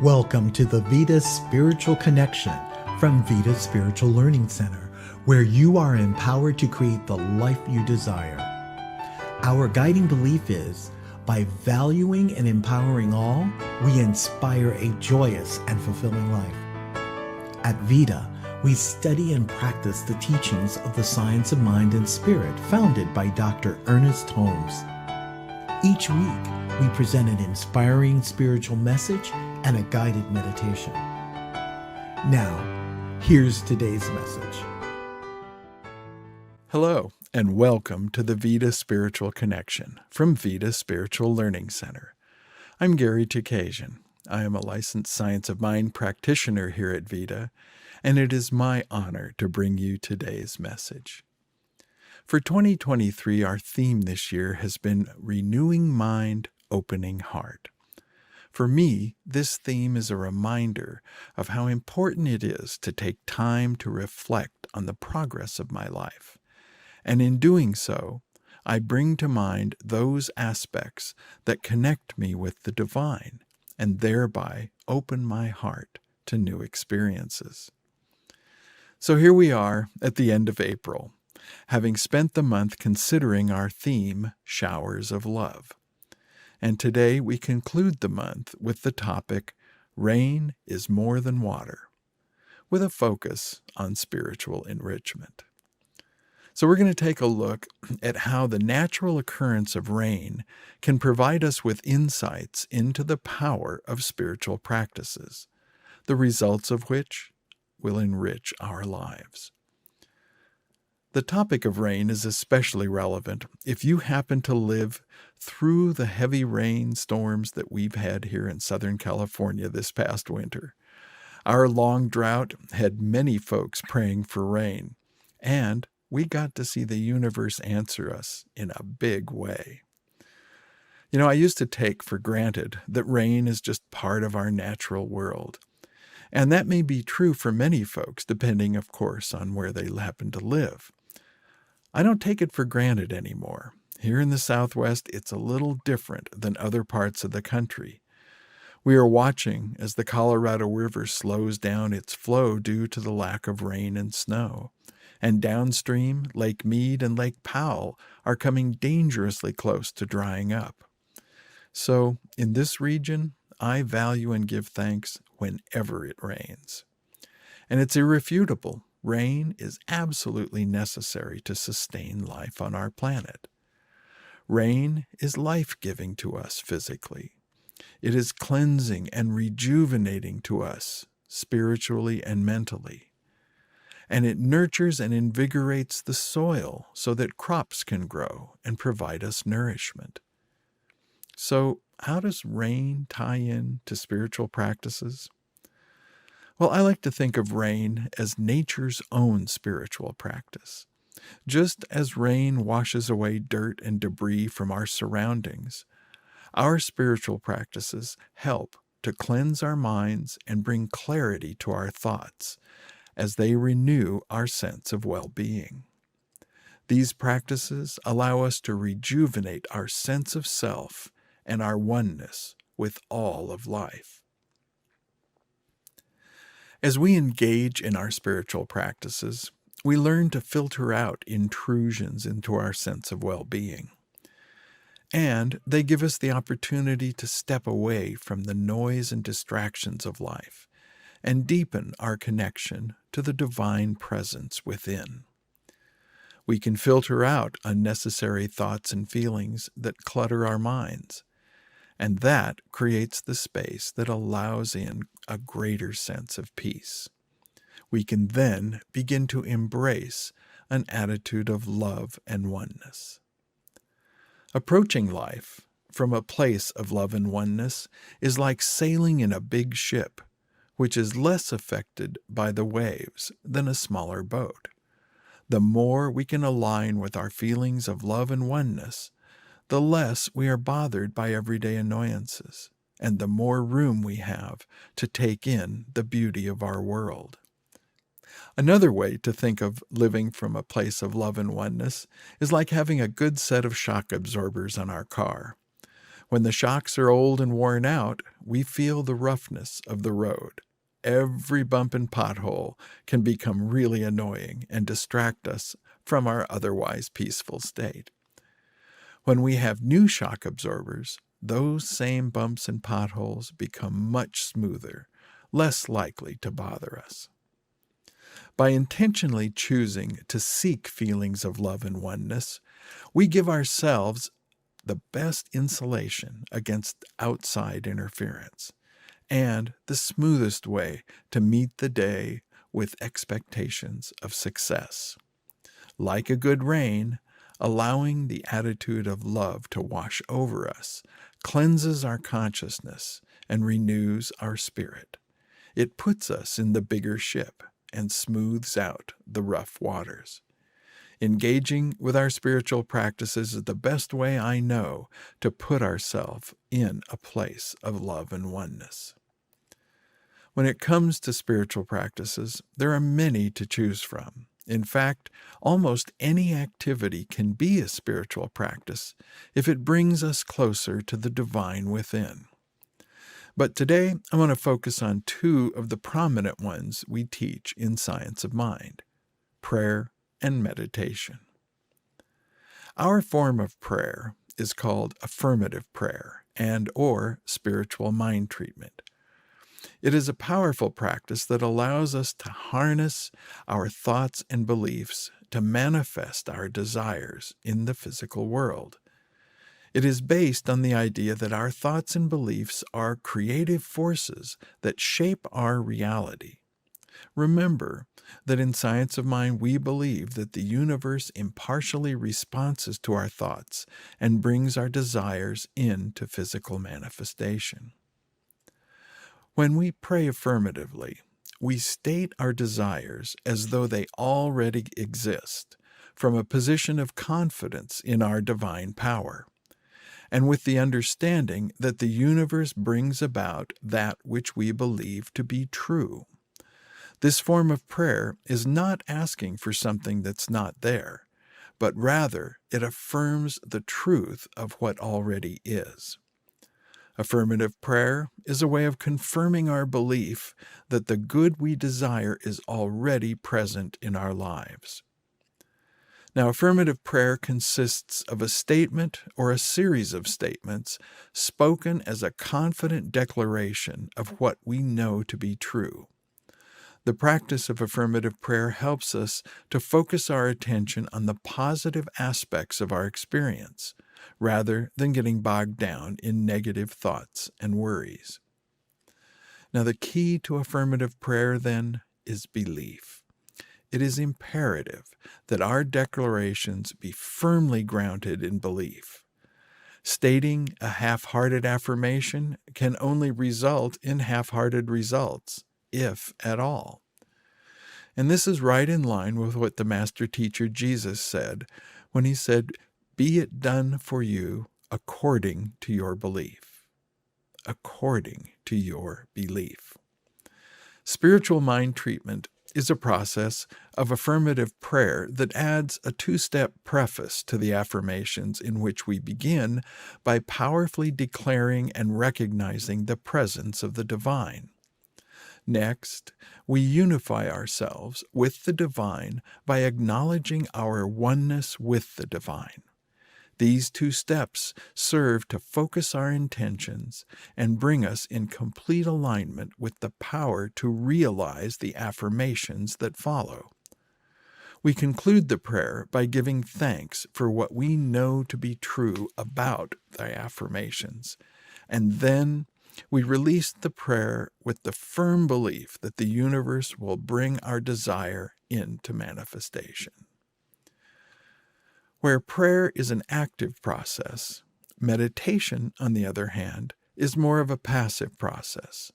Welcome to the Vida Spiritual Connection from Vida Spiritual Learning Center, where you are empowered to create the life you desire. Our guiding belief is, by valuing and empowering all, we inspire a joyous and fulfilling life. At Vida, we study and practice the teachings of the science of mind and spirit founded by Dr. Ernest Holmes. Each week, we present an inspiring spiritual message and a guided meditation. Now, here's today's message. Hello, and welcome to the Vida Spiritual Connection from Vida Spiritual Learning Center. I'm Gary Takesian. I am a licensed Science of Mind practitioner here at Vida, and it is my honor to bring you today's message. For 2023, our theme this year has been Renewing Mind, Opening Heart. For me, this theme is a reminder of how important it is to take time to reflect on the progress of my life. And in doing so, I bring to mind those aspects that connect me with the divine and thereby open my heart to new experiences. So here we are at the end of April, having spent the month considering our theme, Showers of Love. And today we conclude the month with the topic, Rain is More Than Water, with a focus on spiritual enrichment. So we're going to take a look at how the natural occurrence of rain can provide us with insights into the power of spiritual practices, the results of which will enrich our lives. The topic of rain is especially relevant if you happen to live through the heavy rainstorms that we've had here in Southern California this past winter. Our long drought had many folks praying for rain, and we got to see the universe answer us in a big way. I used to take for granted that rain is just part of our natural world. And that may be true for many folks, depending, of course, on where they happen to live. I don't take it for granted anymore. Here in the Southwest, it's a little different than other parts of the country. We are watching as the Colorado River slows down its flow due to the lack of rain and snow. And downstream, Lake Mead and Lake Powell are coming dangerously close to drying up. So, in this region, I value and give thanks whenever it rains. And it's irrefutable. Rain is absolutely necessary to sustain life on our planet. Rain is life-giving to us physically. It is cleansing and rejuvenating to us spiritually and mentally. And it nurtures and invigorates the soil so that crops can grow and provide us nourishment. So, how does rain tie in to spiritual practices? Well, I like to think of rain as nature's own spiritual practice. Just as rain washes away dirt and debris from our surroundings, our spiritual practices help to cleanse our minds and bring clarity to our thoughts as they renew our sense of well-being. These practices allow us to rejuvenate our sense of self and our oneness with all of life. As we engage in our spiritual practices, we learn to filter out intrusions into our sense of well-being. And they give us the opportunity to step away from the noise and distractions of life and deepen our connection to the divine presence within. We can filter out unnecessary thoughts and feelings that clutter our minds, and that creates the space that allows in a greater sense of peace. We can then begin to embrace an attitude of love and oneness. Approaching life from a place of love and oneness is like sailing in a big ship, which is less affected by the waves than a smaller boat. The more we can align with our feelings of love and oneness, the less we are bothered by everyday annoyances, and the more room we have to take in the beauty of our world. Another way to think of living from a place of love and oneness is like having a good set of shock absorbers on our car. When the shocks are old and worn out, we feel the roughness of the road. Every bump and pothole can become really annoying and distract us from our otherwise peaceful state. When we have new shock absorbers, those same bumps and potholes become much smoother, less likely to bother us. By intentionally choosing to seek feelings of love and oneness, we give ourselves the best insulation against outside interference and the smoothest way to meet the day with expectations of success. Like a good rain, allowing the attitude of love to wash over us cleanses our consciousness and renews our spirit. It puts us in the bigger ship and smooths out the rough waters. Engaging with our spiritual practices is the best way I know to put ourselves in a place of love and oneness. When it comes to spiritual practices, there are many to choose from. In fact, almost any activity can be a spiritual practice if it brings us closer to the divine within. But today, I want to focus on two of the prominent ones we teach in Science of Mind: prayer and meditation. Our form of prayer is called affirmative prayer and/or spiritual mind treatment. It is a powerful practice that allows us to harness our thoughts and beliefs to manifest our desires in the physical world. It is based on the idea that our thoughts and beliefs are creative forces that shape our reality. Remember that in Science of Mind we believe that the universe impartially responds to our thoughts and brings our desires into physical manifestation. When we pray affirmatively, we state our desires as though they already exist, from a position of confidence in our divine power, and with the understanding that the universe brings about that which we believe to be true. This form of prayer is not asking for something that's not there, but rather it affirms the truth of what already is. Affirmative prayer is a way of confirming our belief that the good we desire is already present in our lives. Now, affirmative prayer consists of a statement or a series of statements spoken as a confident declaration of what we know to be true. The practice of affirmative prayer helps us to focus our attention on the positive aspects of our experience, rather than getting bogged down in negative thoughts and worries. Now, the key to affirmative prayer, then, is belief. It is imperative that our declarations be firmly grounded in belief. Stating a half-hearted affirmation can only result in half-hearted results, if at all. And this is right in line with what the Master Teacher Jesus said when he said, "Be it done for you according to your belief." According to your belief. Spiritual mind treatment is a process of affirmative prayer that adds a two-step preface to the affirmations, in which we begin by powerfully declaring and recognizing the presence of the divine. Next, we unify ourselves with the divine by acknowledging our oneness with the divine. These two steps serve to focus our intentions and bring us in complete alignment with the power to realize the affirmations that follow. We conclude the prayer by giving thanks for what we know to be true about the affirmations, and then we release the prayer with the firm belief that the universe will bring our desire into manifestation. Where prayer is an active process, meditation, on the other hand, is more of a passive process.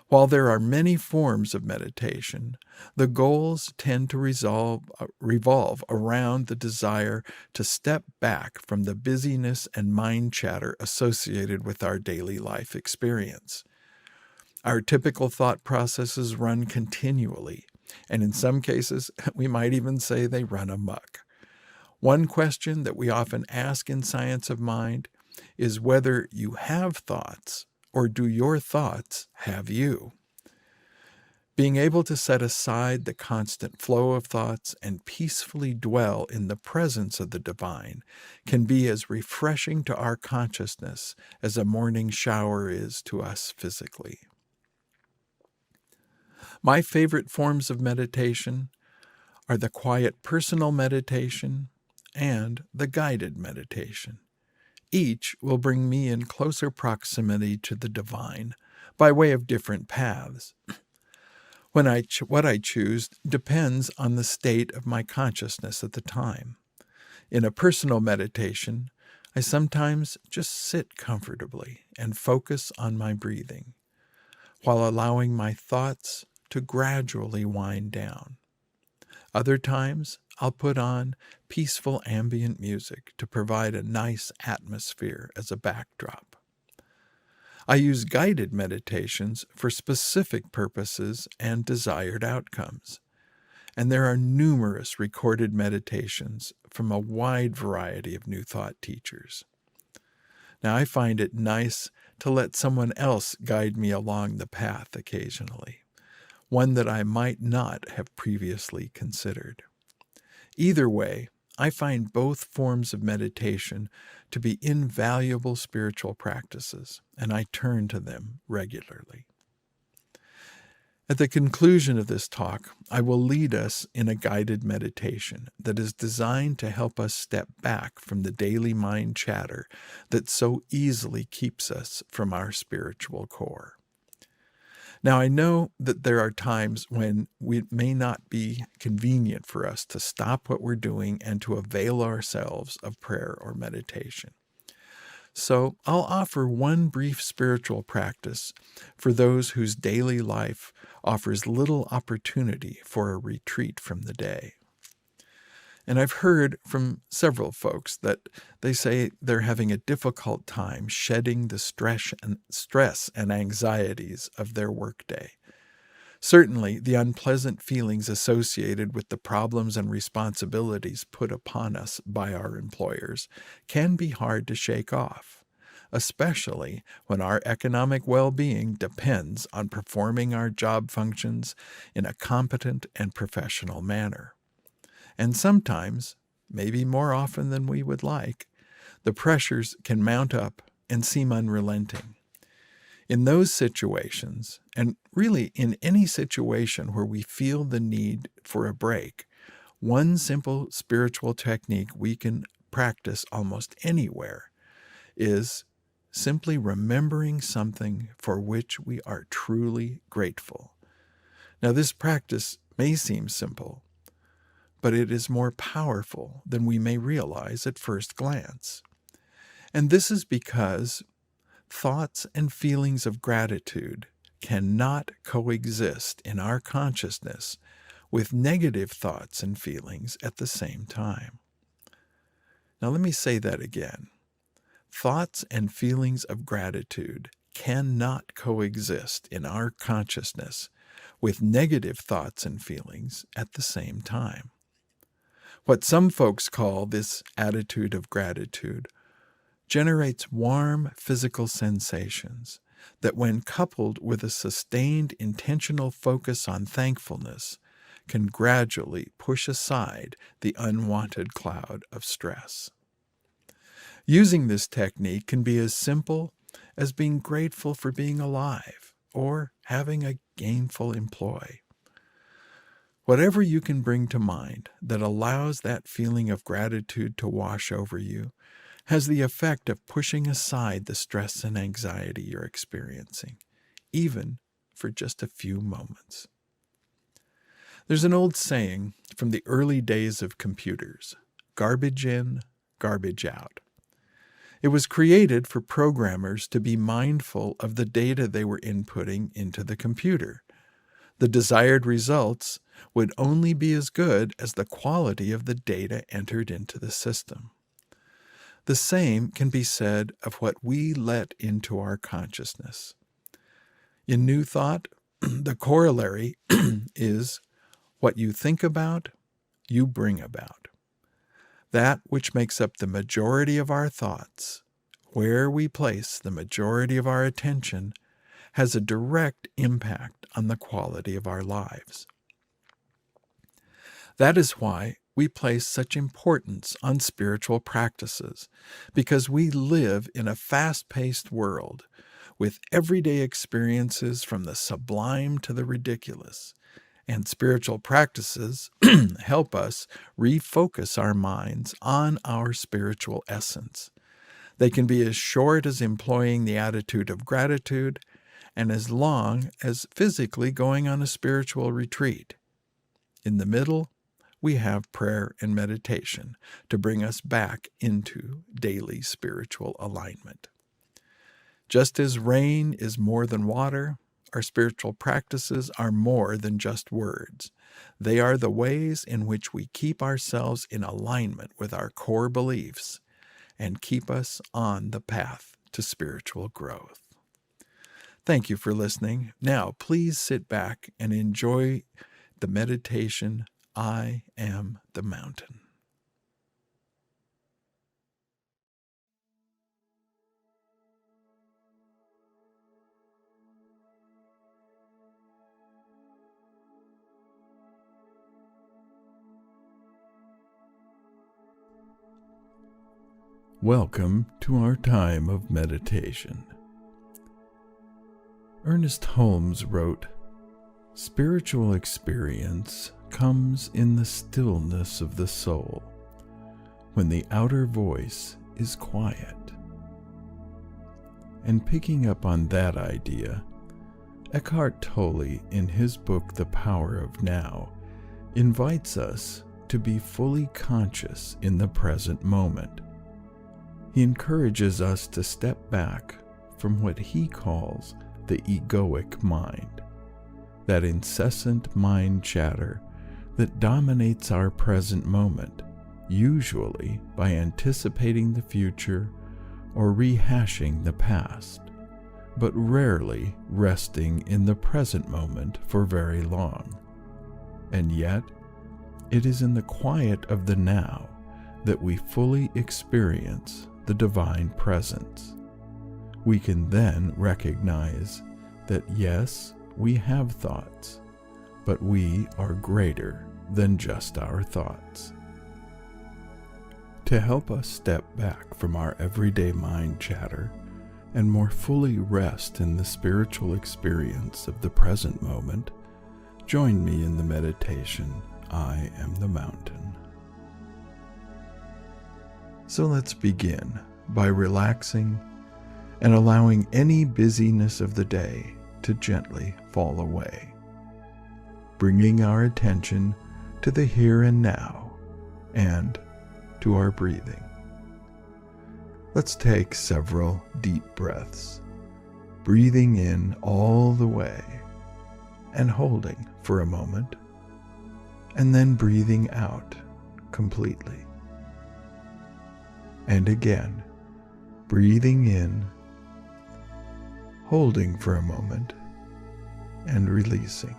While there are many forms of meditation, the goals tend to revolve around the desire to step back from the busyness and mind chatter associated with our daily life experience. Our typical thought processes run continually, and in some cases, we might even say they run amok. One question that we often ask in Science of Mind is whether you have thoughts or do your thoughts have you. Being able to set aside the constant flow of thoughts and peacefully dwell in the presence of the divine can be as refreshing to our consciousness as a morning shower is to us physically. My favorite forms of meditation are the quiet personal meditation and the guided meditation. Each will bring me in closer proximity to the divine by way of different paths. What I choose depends on the state of my consciousness at the time. In a personal meditation, I sometimes just sit comfortably and focus on my breathing, while allowing my thoughts to gradually wind down. Other times, I'll put on peaceful ambient music to provide a nice atmosphere as a backdrop. I use guided meditations for specific purposes and desired outcomes, and there are numerous recorded meditations from a wide variety of New Thought teachers. Now, I find it nice to let someone else guide me along the path occasionally, one that I might not have previously considered. Either way, I find both forms of meditation to be invaluable spiritual practices, and I turn to them regularly. At the conclusion of this talk, I will lead us in a guided meditation that is designed to help us step back from the daily mind chatter that so easily keeps us from our spiritual core. Now, I know that there are times when it may not be convenient for us to stop what we're doing and to avail ourselves of prayer or meditation. So I'll offer one brief spiritual practice for those whose daily life offers little opportunity for a retreat from the day. And I've heard from several folks that they say they're having a difficult time shedding the stress and anxieties of their workday. Certainly, the unpleasant feelings associated with the problems and responsibilities put upon us by our employers can be hard to shake off, especially when our economic well-being depends on performing our job functions in a competent and professional manner. And sometimes, maybe more often than we would like, the pressures can mount up and seem unrelenting. In those situations, and really in any situation where we feel the need for a break, one simple spiritual technique we can practice almost anywhere is simply remembering something for which we are truly grateful. Now, this practice may seem simple, but it is more powerful than we may realize at first glance. And this is because thoughts and feelings of gratitude cannot coexist in our consciousness with negative thoughts and feelings at the same time. Now let me say that again. Thoughts and feelings of gratitude cannot coexist in our consciousness with negative thoughts and feelings at the same time. What some folks call this attitude of gratitude generates warm physical sensations that, when coupled with a sustained intentional focus on thankfulness, can gradually push aside the unwanted cloud of stress. Using this technique can be as simple as being grateful for being alive or having a gainful employ. Whatever you can bring to mind that allows that feeling of gratitude to wash over you has the effect of pushing aside the stress and anxiety you're experiencing, even for just a few moments. There's an old saying from the early days of computers: garbage in, garbage out. It was created for programmers to be mindful of the data they were inputting into the computer. The desired results would only be as good as the quality of the data entered into the system. The same can be said of what we let into our consciousness. In New Thought, the corollary is what you think about, you bring about. That which makes up the majority of our thoughts, where we place the majority of our attention has a direct impact on the quality of our lives. That is why we place such importance on spiritual practices, because we live in a fast-paced world with everyday experiences from the sublime to the ridiculous, and spiritual practices help us refocus our minds on our spiritual essence. They can be as short as employing the attitude of gratitude and as long as physically going on a spiritual retreat. In the middle, we have prayer and meditation to bring us back into daily spiritual alignment. Just as rain is more than water, our spiritual practices are more than just words. They are the ways in which we keep ourselves in alignment with our core beliefs and keep us on the path to spiritual growth. Thank you for listening. Now, please sit back and enjoy the meditation, I Am the Mountain. Welcome to our time of meditation. Ernest Holmes wrote, "Spiritual experience comes in the stillness of the soul, when the outer voice is quiet." And picking up on that idea, Eckhart Tolle, in his book The Power of Now, invites us to be fully conscious in the present moment. He encourages us to step back from what he calls the egoic mind, that incessant mind chatter that dominates our present moment, usually by anticipating the future or rehashing the past, but rarely resting in the present moment for very long. And yet, it is in the quiet of the now that we fully experience the divine presence. We can then recognize that yes, we have thoughts, but we are greater than just our thoughts. To help us step back from our everyday mind chatter and more fully rest in the spiritual experience of the present moment, join me in the meditation, I Am the Mountain. So let's begin by relaxing and allowing any busyness of the day to gently fall away, bringing our attention to the here and now and to our breathing. Let's take several deep breaths, breathing in all the way and holding for a moment, and then breathing out completely. And again, breathing in, holding for a moment, and releasing.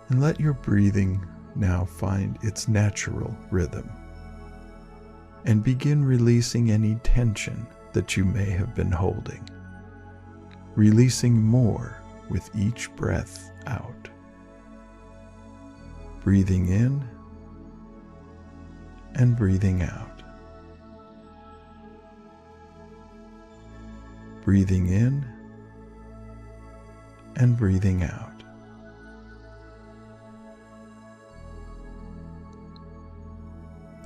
And let your breathing now find its natural rhythm, and begin releasing any tension that you may have been holding, releasing more with each breath out. Breathing in and breathing out. Breathing in and breathing out.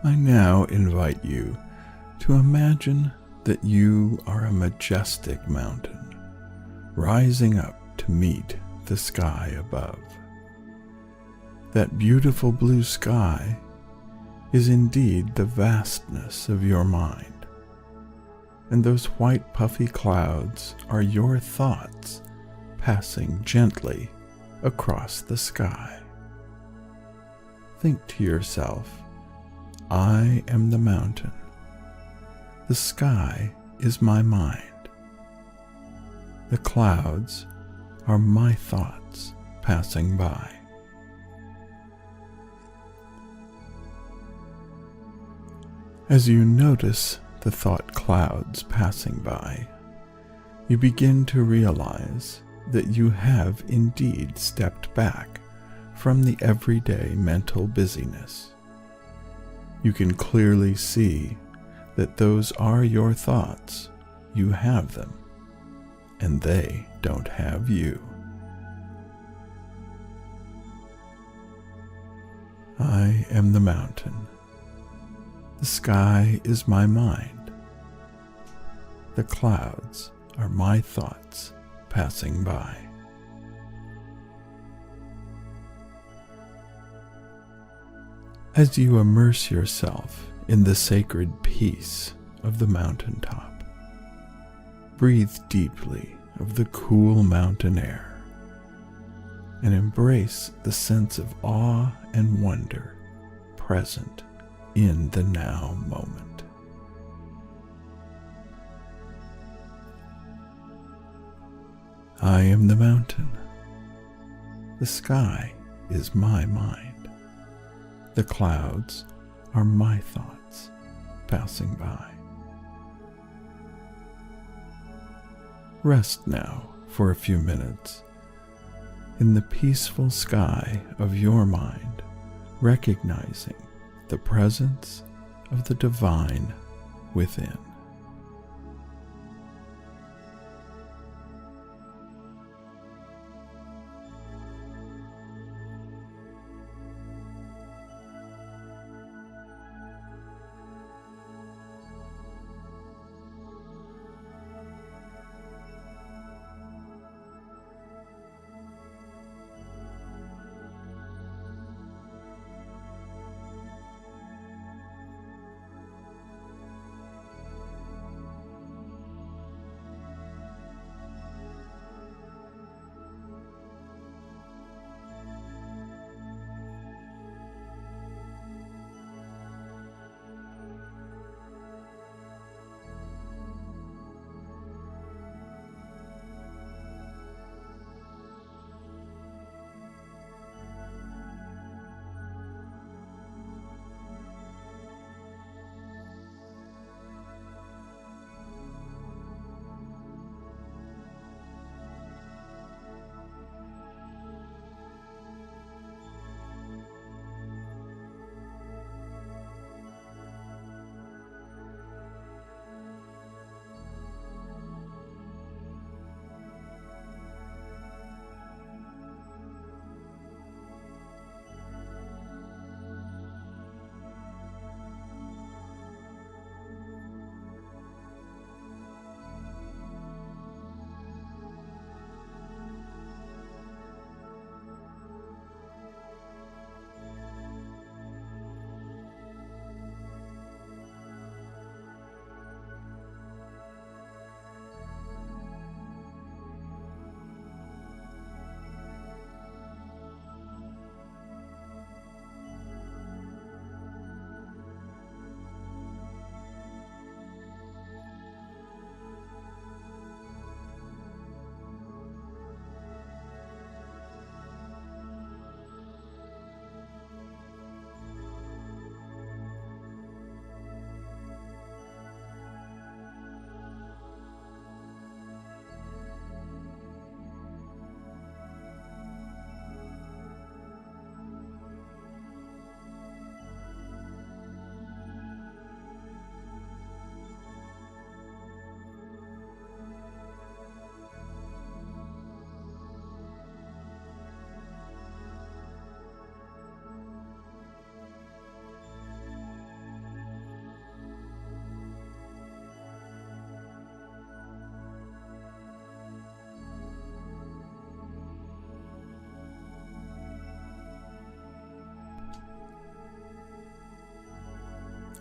I now invite you to imagine that you are a majestic mountain, rising up to meet the sky above. That beautiful blue sky is indeed the vastness of your mind, and those white puffy clouds are your thoughts passing gently across the sky. Think to yourself, I am the mountain. The sky is my mind. The clouds are my thoughts passing by. As you notice the thought clouds passing by, you begin to realize that you have indeed stepped back from the everyday mental busyness. You can clearly see that those are your thoughts. You have them, and they don't have you. I am the mountain. The sky is my mind. The clouds are my thoughts passing by. As you immerse yourself in the sacred peace of the mountaintop, breathe deeply of the cool mountain air and embrace the sense of awe and wonder present in the now moment. I am the mountain. The sky is my mind. The clouds are my thoughts passing by. Rest now for a few minutes in the peaceful sky of your mind, recognizing the presence of the divine within.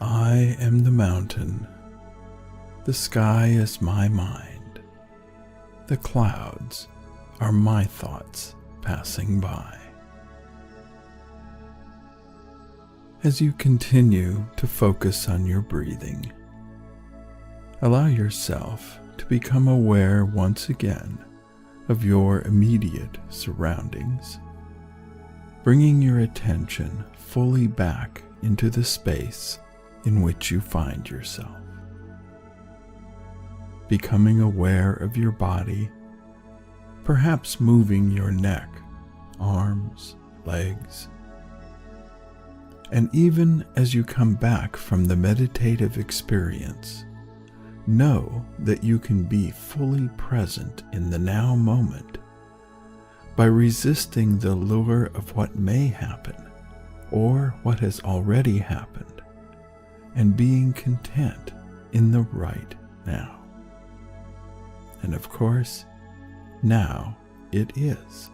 I am the mountain. The sky is my mind. The clouds are my thoughts passing by. As you continue to focus on your breathing, allow yourself to become aware once again of your immediate surroundings, bringing your attention fully back into the space in which you find yourself. Becoming aware of your body, perhaps moving your neck, arms, legs. And even as you come back from the meditative experience, know that you can be fully present in the now moment by resisting the lure of what may happen or what has already happened, and being content in the right now. And of course, now it is.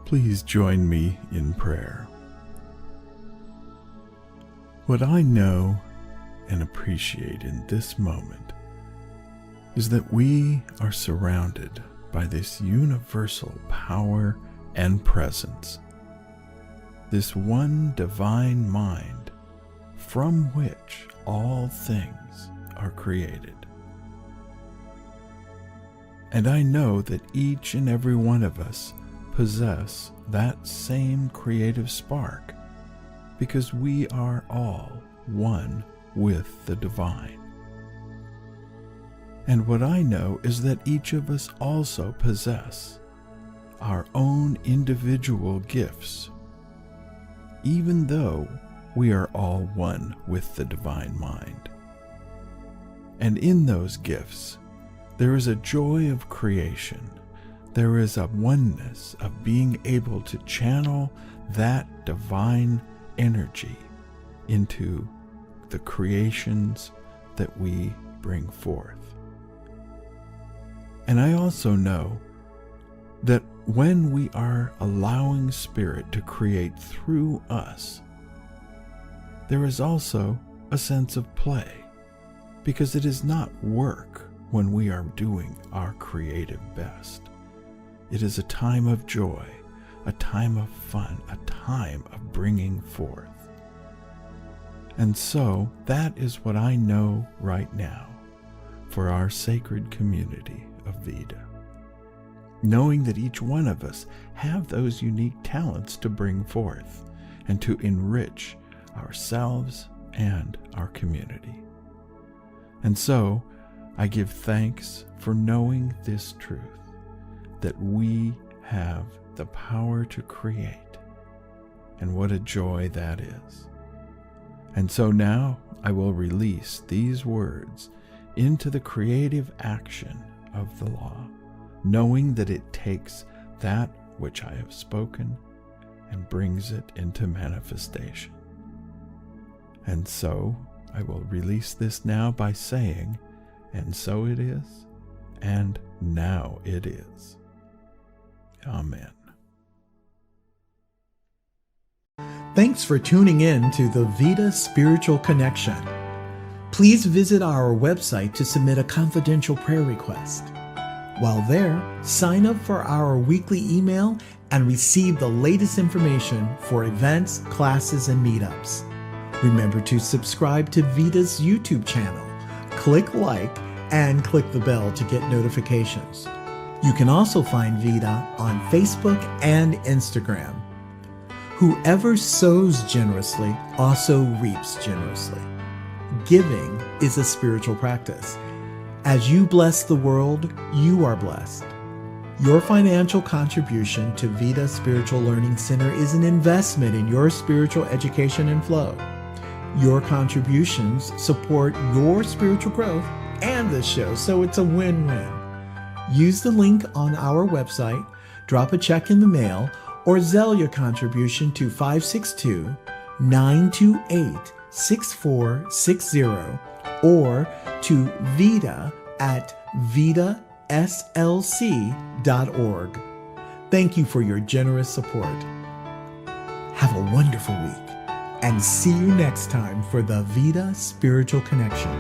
Please join me in prayer. What I know and appreciate in this moment is that we are surrounded by this universal power and presence, this one divine mind from which all things are created. And I know that each and every one of us possess that same creative spark, because we are all one with the divine. And what I know is that each of us also possess our own individual gifts, even though we are all one with the divine mind. And in those gifts, there is a joy of creation. There is a oneness of being able to channel that divine energy into the creations that we bring forth. And I also know that when we are allowing Spirit to create through us, there is also a sense of play, because it is not work when we are doing our creative best. It is a time of joy, a time of fun, a time of bringing forth. And so that is what I know right now for our sacred community of Vida. Knowing that each one of us have those unique talents to bring forth and to enrich ourselves and our community. And so I give thanks for knowing this truth, that we have the power to create, and what a joy that is. And so now I will release these words into the creative action of the law, knowing that it takes that which I have spoken and brings it into manifestation. And so I will release this now by saying, and so it is, and now it is. Amen. Thanks for tuning in to the Vida Spiritual Connection. Please visit our website to submit a confidential prayer request. While there, sign up for our weekly email and receive the latest information for events, classes, and meetups. Remember to subscribe to Vida's YouTube channel, click like, and click the bell to get notifications. You can also find Vida on Facebook and Instagram. Whoever sows generously also reaps generously. Giving is a spiritual practice. As you bless the world, you are blessed. Your financial contribution to Vida Spiritual Learning Center is an investment in your spiritual education and flow. Your contributions support your spiritual growth and the show, so it's a win-win. Use the link on our website, drop a check in the mail, or Zelle your contribution to 562-928-6460 or to vida@vidaslc.org. Thank you for your generous support. Have a wonderful week and see you next time for the Vida Spiritual Connection.